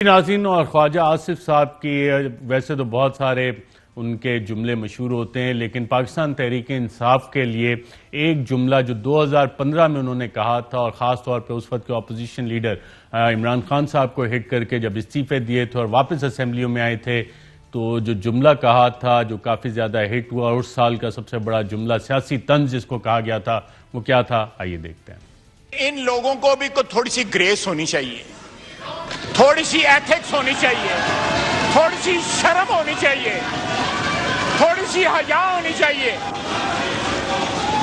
नाज़रीन, और ख्वाजा आसिफ साहब की वैसे तो बहुत सारे उनके जुमले मशहूर होते हैं, लेकिन पाकिस्तान तहरीक इंसाफ के लिए एक जुमला जो 2015 में उन्होंने कहा था और ख़ास तौर पर उस वक्त के अपोजिशन लीडर इमरान खान साहब को हिट करके जब इस्तीफे दिए थे और वापस असेंबलियों में आए थे, तो जो जुमला कहा था जो काफ़ी ज़्यादा हिट हुआ, उस साल का सबसे बड़ा जुमला सियासी तंज जिसको कहा गया था, वो क्या था, आइए देखते हैं। इन लोगों को भी थोड़ी सी ग्रेस होनी चाहिए, थोड़ी सी एथिक्स होनी चाहिए, थोड़ी सी शर्म होनी चाहिए, थोड़ी सी हया होनी चाहिए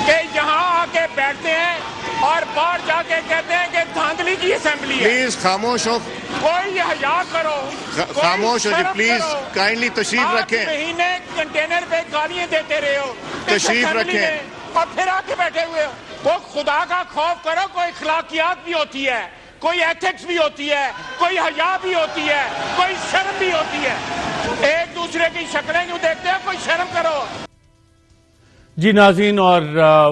कि यहाँ आके बैठते हैं और बाहर जाके कहते हैं कि धांधली की असेंबली है। प्लीज खामोश हो, कोई हया करो, खामोश हो जी, प्लीज काइंडली तशरीफ रखें। महीने कंटेनर पे गालियां देते रहे हो, तशरीफ रखें और फिर आके बैठे हुए हो। वो खुदा का खौफ करो, कोई अखलाकियात भी होती है, कोई एथिक्स भी होती है, कोई हया भी होती है, कोई शर्म भी होती है। एक दूसरे की शक्लें क्यों देखते हैं, कोई शर्म करो। जी नाज़रीन, और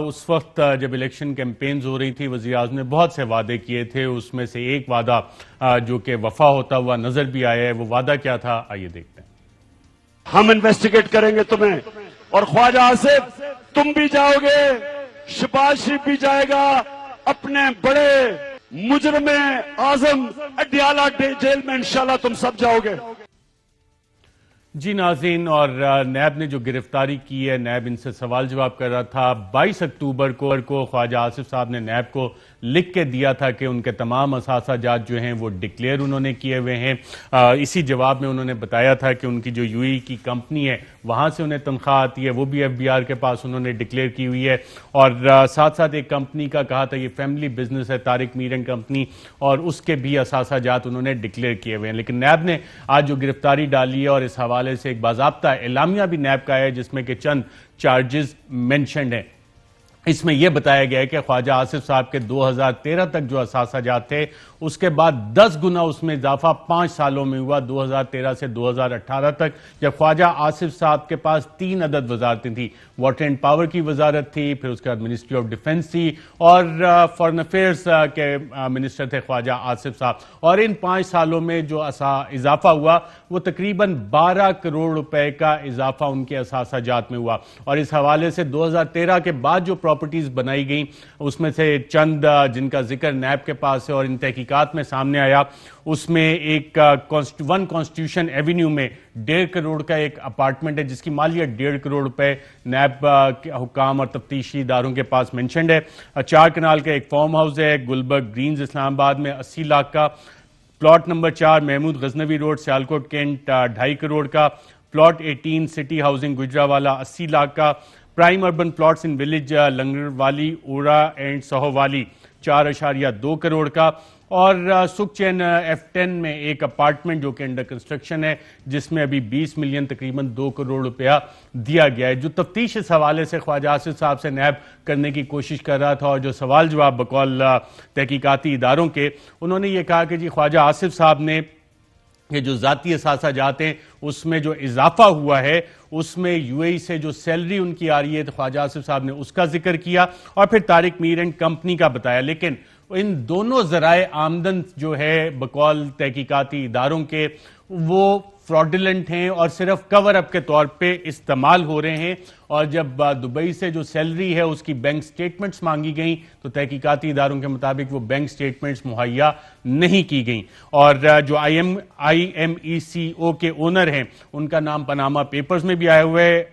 उस वक्त जब इलेक्शन कैंपेन्स हो रही थी, वज़ीर आज़म ने बहुत से वादे किए थे, उसमें से एक वादा जो कि वफा होता हुआ नजर भी आया है, वो वादा क्या था, आइए देखते हैं। हम इन्वेस्टिगेट करेंगे तुम्हें, और ख्वाजा आसिफ तुम भी जाओगे, शहबाज शरीफ भी जाएगा, अपने बड़े मुजरिम आजम अडियाला जेल में इंशाल्लाह तुम सब जाओगे। जी नाज़रीन, और नैब ने जो गिरफ्तारी की है, नैब इनसे सवाल जवाब कर रहा था। 22 अक्टूबर को ख्वाजा आसिफ साहब ने नैब को लिख के दिया था कि उनके तमाम असासाजात जो हैं वो डिक्लेयर उन्होंने किए हुए हैं। इसी जवाब में उन्होंने बताया था कि उनकी जो यूएई की कंपनी है वहाँ से उन्हें तनख्वाह आती है, वो भी एफबीआर के पास उन्होंने डिक्लेयर की हुई है। और साथ साथ एक कंपनी का कहा था, ये फैमिली बिजनेस है तारिक मीर एंड कंपनी, और उसके भी असासाजात उन्होंने डिक्लेयर किए हुए हैं। लेकिन नैब ने आज जो गिरफ्तारी डाली है, और इस हवाले से एक बाज़ाब्ता एलामिया भी नैब का है जिसमें कि चंद चार्जेस मेंशन्ड हैं। इसमें यह बताया गया है कि ख्वाजा आसिफ साहब के 2013 तक जो असासाजात थे, उसके बाद 10 गुना उसमें इजाफा 5 सालों में हुआ, 2013 से 2018 तक, जब ख्वाजा आसिफ साहब के पास 3 अदद वजारतें थी। वाटर एंड पावर की वजारत थी, फिर उसके बाद मिनिस्ट्री ऑफ डिफेंस थी, और फॉरेन अफेयर्स के मिनिस्टर थे ख्वाजा आसिफ साहब। और इन 5 सालों में जो इजाफा हुआ वो तकरीबन 12 करोड़ रुपए का इजाफा उनके असासाजात में हुआ। और इस हवाले से 2013 के बाद जो प्रॉपर्टीज बनाई गई, उसमें से चंद जिनका जिक्र नैब के पास है और इन तहकीकात में सामने आया, उसमें एक वन कॉन्स्टिट्यूशन एवेन्यू में 1.5 करोड़ का एक अपार्टमेंट है जिसकी मालियत 1.5 करोड़ रुपए नैब के हुकाम और तफ्तीशी इदारों के पास मेंशन्ड है। 4 कनाल का एक फार्म हाउस है गुलबर्ग ग्रीन्स इस्लामाबाद में 80 लाख का। Plot number 4 Mahmood Ghaznavi road Sialkot cantt 2.5 crore का। Plot 18 city housing Gujranwala 80 lakh का। Prime urban plots in village Langarwali Ora and Sahowali 4.2 crore का। और सुखचैन F10 में एक अपार्टमेंट जो कि अंडर कंस्ट्रक्शन है, जिसमें अभी 20 मिलियन तकरीबन 2 करोड़ रुपया दिया गया है। जो तफ्तीश इस हवाले से ख्वाजा आसिफ साहब से नैब करने की कोशिश कर रहा था, और जो सवाल जवाब बकौल तहकीकाती इदारों के, उन्होंने ये कहा कि जी ख्वाजा आसिफ साहब ने ये जो जाती असासाजात हैं उसमें जो इजाफा हुआ है, उसमें यूएई से जो सैलरी उनकी आ रही है, तो ख्वाजा आसिफ साहब ने उसका जिक्र किया, और फिर तारिक मीर एंड कंपनी का बताया। लेकिन इन दोनों जराए आमदन जो है बकौल तहकीकाती इदारों के, वो फ्रॉडुलेंट हैं और सिर्फ कवर अप के तौर पे इस्तेमाल हो रहे हैं। और जब दुबई से जो सैलरी है उसकी बैंक स्टेटमेंट्स मांगी गई, तो तहकीकाती इदारों के मुताबिक वो बैंक स्टेटमेंट्स मुहैया नहीं की गई। और जो IMECO के ओनर हैं, उनका नाम पनामा पेपर्स में भी आया हुआ है,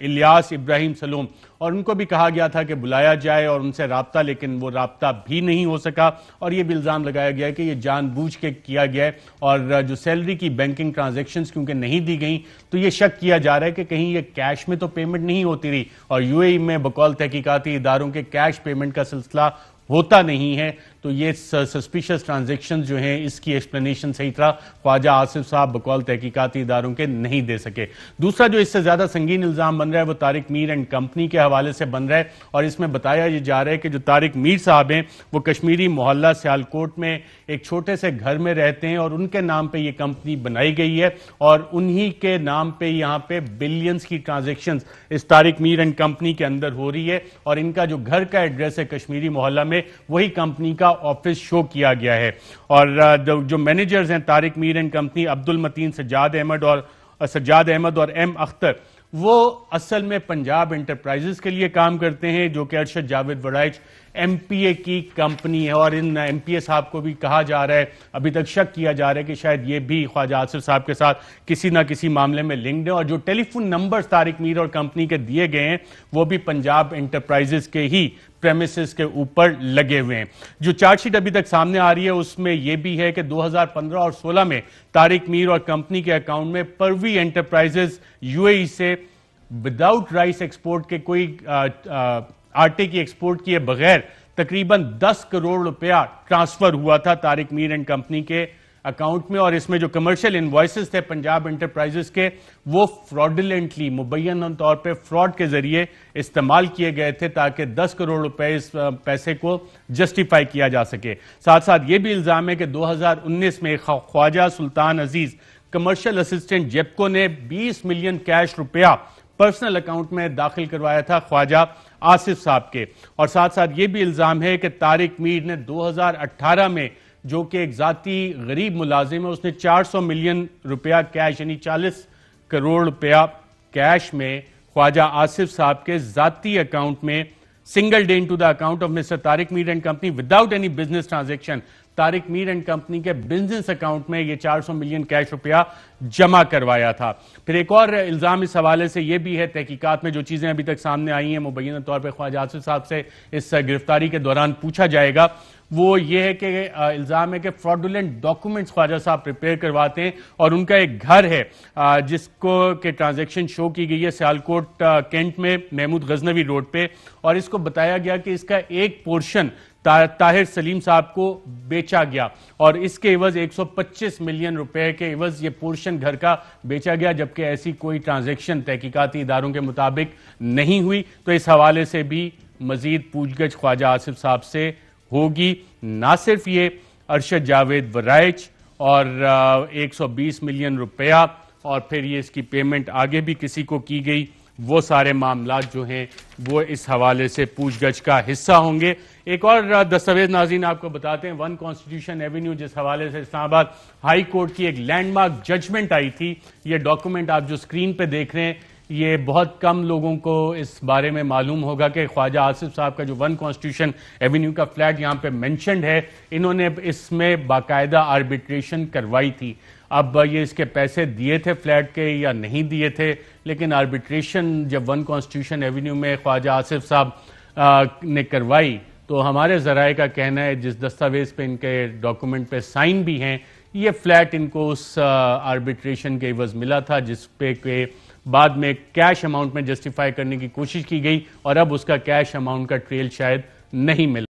इलियास इब्राहिम सलोम, और उनको भी कहा गया था कि बुलाया जाए और उनसे राब्ता, लेकिन वो राब्ता भी नहीं हो सका। और ये भी इल्ज़ाम लगाया गया है कि ये जानबूझ के किया गया है। और जो सैलरी की बैंकिंग ट्रांजैक्शंस क्योंकि नहीं दी गई, तो ये शक किया जा रहा है कि कहीं ये कैश में तो पेमेंट नहीं होती रही, और यूएई में बकौल तहकीकाती इदारों के कैश पेमेंट का सिलसिला होता नहीं है, तो ये सस्पिशियस ट्रांजैक्शन जो हैं, इसकी एक्सप्लेनेशन सही तरह ख्वाजा आसिफ साहब बकौल तहकीकाती इदारों के नहीं दे सके। दूसरा जो इससे ज्यादा संगीन इल्जाम बन रहा है वो तारिक मीर एंड कंपनी के हवाले से बन रहा है, और इसमें बताया ये जा रहा है कि जो तारिक मीर साहब हैं वो कश्मीरी मोहल्ला सियालकोट में एक छोटे से घर में रहते हैं, और उनके नाम पे ये कंपनी बनाई गई है, और उन्हीं के नाम पे यहाँ पे बिलियंस की ट्रांजेक्शन इस तारिक मीर एंड कंपनी के अंदर हो रही है। और इनका जो घर का एड्रेस है कश्मीरी मोहल्ला में, वही कंपनी का का ऑफिस शो किया गया है। और जो मैनेजर्स हैं तारिक मीर एंड कंपनी, अब्दुल मतीन, सज्जाद अहमद और एम अख्तर, वो असल में पंजाब एंटरप्राइजेस के लिए काम करते हैं, जो कि अरशद जावेद वराइच एमपीए की कंपनी है। और इन एमपीए साहब को भी कहा जा रहा है, अभी तक शक किया जा रहा है कि शायद ये भी ख्वाजा आसिफ साहब के साथ किसी ना किसी मामले में लिंक्ड है। और जो टेलीफोन नंबर्स तारिक मीर और कंपनी के दिए गए हैं वो भी पंजाब एंटरप्राइजेस के ही प्रेमिसेस के ऊपर लगे हुए हैं। जो चार्जशीट अभी तक सामने आ रही है उसमें यह भी है कि 2015 और 16 में तारिक मीर और कंपनी के अकाउंट में परवी एंटरप्राइजेस यूएई से विदाउट राइस एक्सपोर्ट के, कोई आटे की एक्सपोर्ट किए बगैर तकरीबन 10 करोड़ रुपया ट्रांसफर हुआ था तारिक मीर एंड कंपनी के अकाउंट में। और इसमें जो कमर्शियल इनवॉइसेस थे पंजाब एंटरप्राइजेस के, वो फ्रॉडुलेंटली, मुबैयन तौर पे फ्रॉड के जरिए इस्तेमाल किए गए थे ताकि 10 करोड़ रुपए इस पैसे को जस्टिफाई किया जा सके। साथ साथ ये भी इल्जाम है कि 2019 में ख्वाजा सुल्तान अजीज कमर्शियल असिस्टेंट जेपको ने 20 मिलियन कैश रुपया पर्सनल अकाउंट में दाखिल करवाया था ख्वाजा आसिफ साहब के। और साथ साथ ये भी इल्जाम है कि तारिक मीर ने 2018 में, जो कि एक जाती गरीब मुलाजिम है, उसने 400 मिलियन रुपया कैश यानी 40 करोड़ रुपया कैश में ख्वाजा आसिफ साहब के जाती अकाउंट में, single day into the account of mister Tariq Mir and company without any business transaction, Tariq Mir and company के बिजनेस अकाउंट में ये 400 मिलियन कैश रुपया जमा करवाया था। फिर एक और इल्जाम इस हवाले से यह भी है, तहकीकात में जो चीजें अभी तक सामने आई हैं, मुबैना तौर पर ख्वाजा आसिफ साहब से इस गिरफ्तारी के दौरान पूछा जाएगा, वो ये है कि इल्जाम है कि fraudulent documents Khwaja Sahab prepare करवाते हैं। और उनका एक घर है जिसको के ट्रांजैक्शन शो की गई है सियालकोट कैंट में, महमूद गजनवी रोड पे, और इसको बताया गया कि इसका एक पोर्शन ताहिर सलीम साहब को बेचा गया और इसके एवज 125 मिलियन रुपए के एवज ये पोर्शन घर का बेचा गया, जबकि ऐसी कोई ट्रांजैक्शन तहकीकाती इदारों के मुताबिक नहीं हुई। तो इस हवाले से भी मजीद पूछगछ ख्वाजा आसिफ साहब से होगी। ना सिर्फ ये, अरशद जावेद वराइच और 120 मिलियन रुपया और फिर ये इसकी पेमेंट आगे भी किसी को की गई, वो सारे मामला जो हैं वो इस हवाले से पूछगछ का हिस्सा होंगे। एक और दस्तावेज नाज़रीन आपको बताते हैं, वन कॉन्स्टिट्यूशन एवेन्यू, जिस हवाले से इस्लामाबाद हाई कोर्ट की एक लैंडमार्क जजमेंट आई थी, ये डॉक्यूमेंट आप जो स्क्रीन पे देख रहे हैं, ये बहुत कम लोगों को इस बारे में मालूम होगा कि ख्वाजा आसिफ साहब का जो वन कॉन्स्टिट्यूशन एवेन्यू का फ्लैट यहाँ पे मेंशन्ड है, इन्होंने इसमें बाकायदा आर्बिट्रेशन करवाई थी। अब ये इसके पैसे दिए थे फ्लैट के या नहीं दिए थे, लेकिन आर्बिट्रेशन जब वन कॉन्स्टिट्यूशन एवेन्यू में ख्वाजा आसिफ साहब ने करवाई, तो हमारे ज़राए का कहना है, जिस दस्तावेज पे इनके डॉक्यूमेंट पे साइन भी हैं, ये फ्लैट इनको उस आर्बिट्रेशन के एवज मिला था, जिस पे के बाद में कैश अमाउंट में जस्टिफाई करने की कोशिश की गई और अब उसका कैश अमाउंट का ट्रेल शायद नहीं मिला।